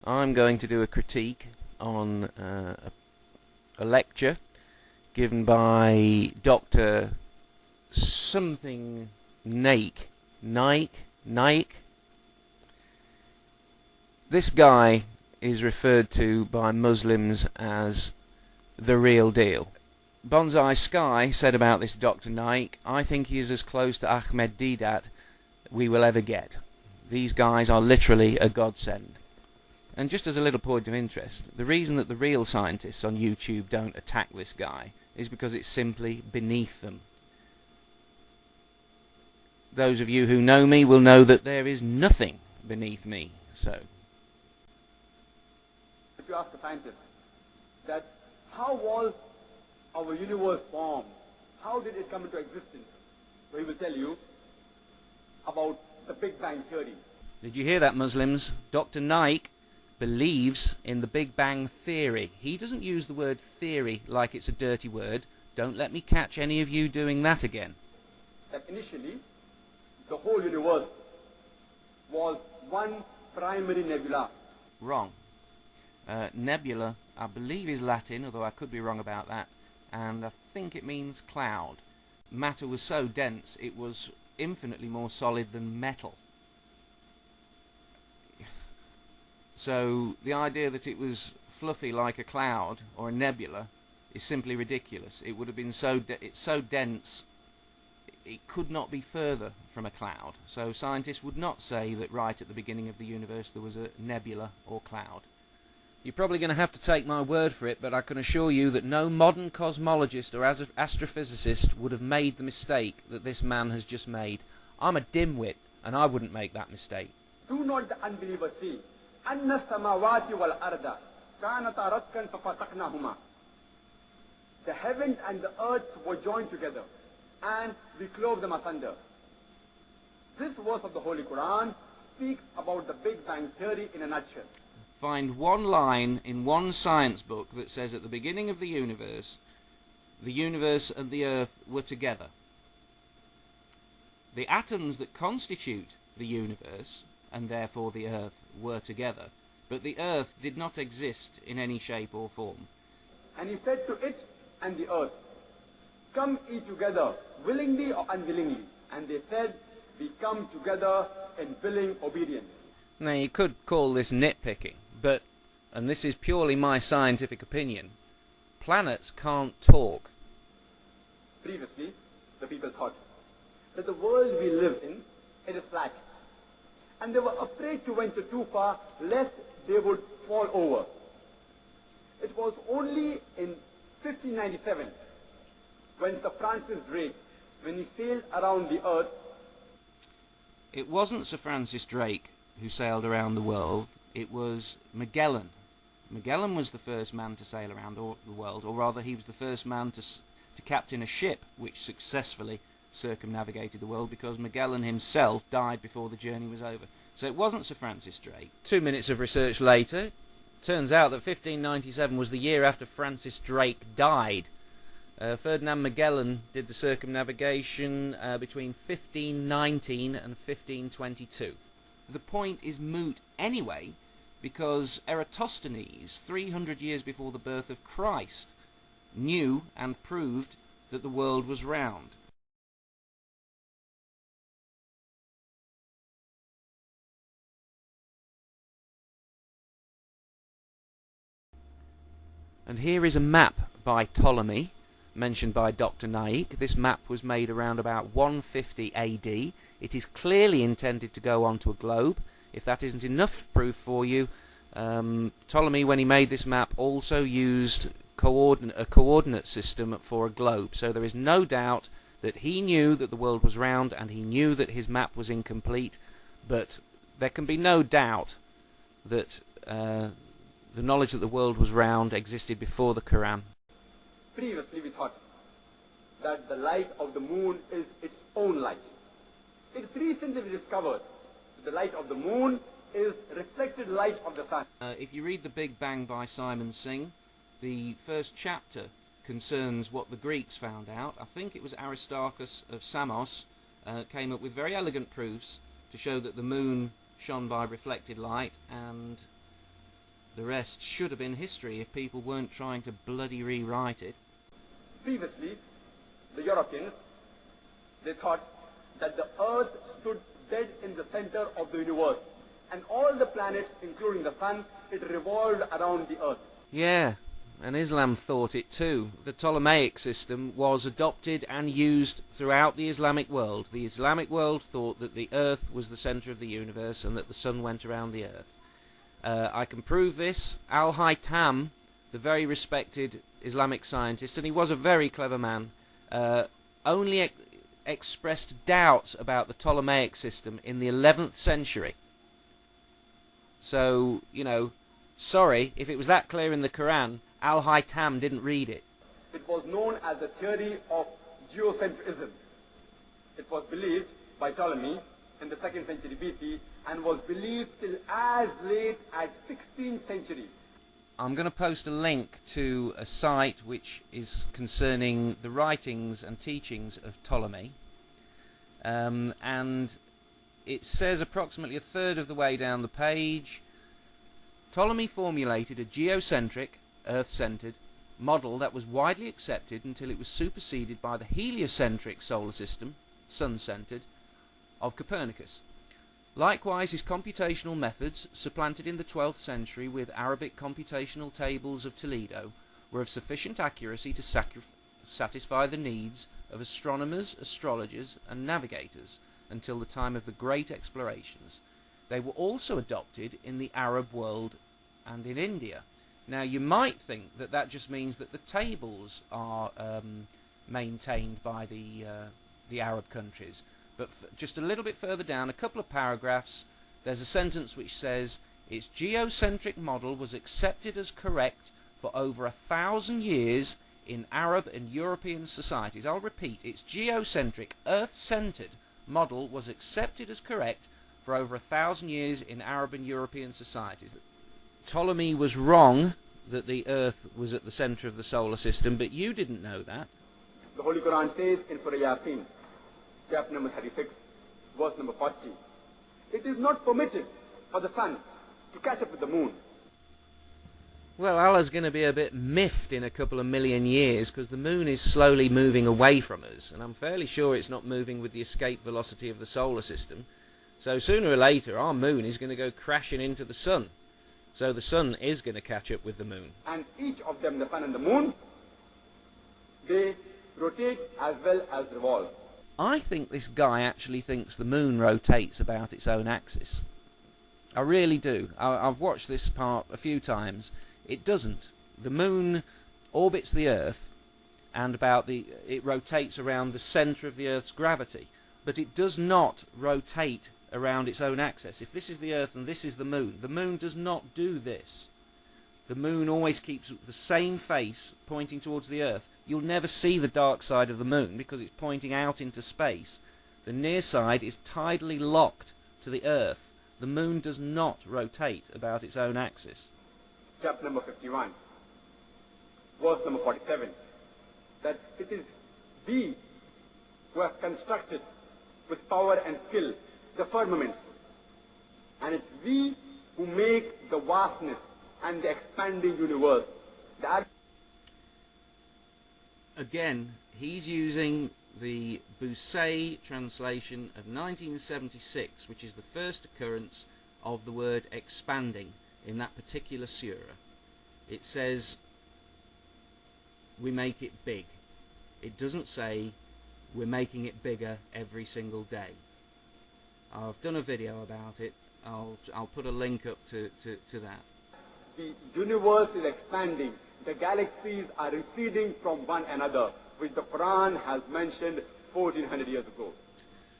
I'm going to do a critique on a lecture given by Dr. something Naik. This guy is referred to by Muslims as the real deal. Bonsai Sky said about this Dr. Naik, I think he is as close to Ahmed Deedat we will ever get. These guys are literally a godsend. And just as a little point of interest, the reason that the real scientists on YouTube don't attack this guy is because it's simply beneath them. Those of you who know me will know that there is nothing beneath me. So, if you ask a scientist that how was our universe formed, how did it come into existence, so he will tell you about the Big Bang theory. Did you hear that, Muslims? Dr. Naik believes in the Big Bang theory. He doesn't use the word theory like it's a dirty word. Don't let me catch any of you doing that again. That initially, the whole universe was one primary nebula. Wrong. Nebula, I believe, is Latin, although I could be wrong about that, and I think it means cloud. Matter was so dense, it was infinitely more solid than metal. So the idea that it was fluffy like a cloud or a nebula is simply ridiculous. It would have been it's so dense it could not be further from a cloud. So scientists would not say that right at the beginning of the universe there was a nebula or cloud. You're probably going to have to take my word for it, but I can assure you that no modern cosmologist or astrophysicist would have made the mistake that this man has just made. I'm a dimwit, and I wouldn't make that mistake. Do not the unbeliever see أن السماوات والأرض كانتا رتقا ففتقناهما. The heavens and the earth were joined together, and we clove them asunder. This verse of the Holy Quran speaks about the Big Bang theory in a nutshell. Find one line in one science book that says at the beginning of the universe and the earth were together. The atoms that constitute the universe, and therefore the earth, were together, but the earth did not exist in any shape or form. And he said to it and the earth, come ye together, willingly or unwillingly. And they said, we come together in willing obedience. Now you could call this nitpicking, but, and this is purely my scientific opinion, planets can't talk. Previously, the people thought that the world we live in, it is flat. And they were afraid to venture too far, lest they would fall over. It was only in 1597, when Sir Francis Drake, when he sailed around the earth. It wasn't Sir Francis Drake who sailed around the world, it was Magellan. Magellan was the first man to sail around the world, or rather he was the first man to captain a ship which successfully circumnavigated the world, because Magellan himself died before the journey was over. So it wasn't Sir Francis Drake. 2 minutes of research later, turns out that 1597 was the year after Francis Drake died. Ferdinand Magellan did the circumnavigation between 1519 and 1522. The point is moot anyway, because Eratosthenes, 300 years before the birth of Christ, knew and proved that the world was round. And here is a map by Ptolemy, mentioned by Dr. Naik. This map was made around about 150 AD. It is clearly intended to go onto a globe. If that isn't enough proof for you, Ptolemy, when he made this map, also used a coordinate system for a globe. So there is no doubt that he knew that the world was round, and he knew that his map was incomplete, but there can be no doubt that the knowledge that the world was round existed before the Quran. Previously we thought that the light of the moon is its own light. It's recently discovered that the light of the moon is reflected light of the sun. If you read The Big Bang by Simon Singh, the first chapter concerns what the Greeks found out. I think it was Aristarchus of Samos came up with very elegant proofs to show that the moon shone by reflected light, and The rest should have been history if people weren't trying to bloody rewrite it. Previously, the Europeans, they thought that the Earth stood dead in the center of the universe, and all the planets, including the sun, it revolved around the Earth. Yeah, and Islam thought it too. The Ptolemaic system was adopted and used throughout the Islamic world. The Islamic world thought that the Earth was the center of the universe and that the sun went around the Earth. I can prove this. Al-Haytham, the very respected Islamic scientist, and he was a very clever man, only expressed doubts about the Ptolemaic system in the 11th century. So, you know, sorry, if it was that clear in the Quran, al-Haytham didn't read it. It was known as the theory of geocentrism. It was believed by Ptolemy in the 2nd century BC and was believed till as late as 16th century. I'm going to post a link to a site which is concerning the writings and teachings of Ptolemy, and it says approximately a third of the way down the page, Ptolemy formulated a geocentric, earth-centered, model that was widely accepted until it was superseded by the heliocentric solar system, sun-centered, of Copernicus. Likewise, his computational methods, supplanted in the 12th century with Arabic computational tables of Toledo, were of sufficient accuracy to satisfy the needs of astronomers, astrologers, and navigators until the time of the great explorations. They were also adopted in the Arab world and in India. Now, you might think that that just means that the tables are maintained by the Arab countries. But just a little bit further down, a couple of paragraphs, there's a sentence which says, its geocentric model was accepted as correct for over 1,000 years in Arab and European societies. I'll repeat, its geocentric, earth-centered model was accepted as correct for over 1,000 years in Arab and European societies. Ptolemy was wrong that the Earth was at the center of the solar system, but you didn't know that. The Holy Quran says in Surah Yasin, chapter number 36, verse number 40, it is not permitted for the sun to catch up with the moon. Well, Allah's going to be a bit miffed in a couple of million years because the moon is slowly moving away from us, and I'm fairly sure it's not moving with the escape velocity of the solar system. So sooner or later, our moon is going to go crashing into the sun. So the sun is going to catch up with the moon. And each of them, the sun and the moon, they rotate as well as revolve. I think this guy actually thinks the moon rotates about its own axis. I really do. I've watched this part a few times. It doesn't. The moon orbits the Earth, and it rotates around the centre of the Earth's gravity, but it does not rotate around its own axis. If this is the Earth and this is the moon does not do this. The moon always keeps the same face pointing towards the Earth. You'll never see the dark side of the moon because it's pointing out into space. The near side is tidally locked to the Earth. The moon does not rotate about its own axis. Chapter number 51, verse number 47, that it is we who have constructed with power and skill the firmaments, and it's we who make the vastness and the expanding universe. Again, he's using the Bousset translation of 1976, which is the first occurrence of the word expanding in that particular surah. It says we make it big. It doesn't say we're making it bigger every single day. I've done a video about it. I'll put a link up to that. The universe is expanding. The galaxies are receding from one another, which the Quran has mentioned 1400 years ago.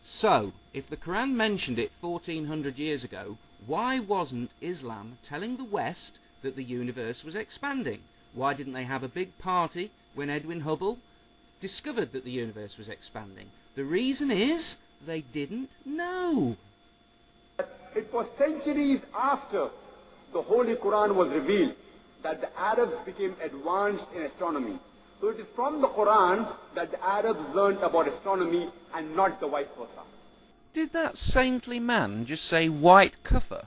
So, if the Quran mentioned it 1400 years ago, why wasn't Islam telling the West that the universe was expanding? Why didn't they have a big party when Edwin Hubble discovered that the universe was expanding? The reason is they didn't know. It was centuries after the Holy Quran was revealed that the Arabs became advanced in astronomy. So it is from the Quran that the Arabs learned about astronomy and not the vice versa. Did that saintly man just say white kufr?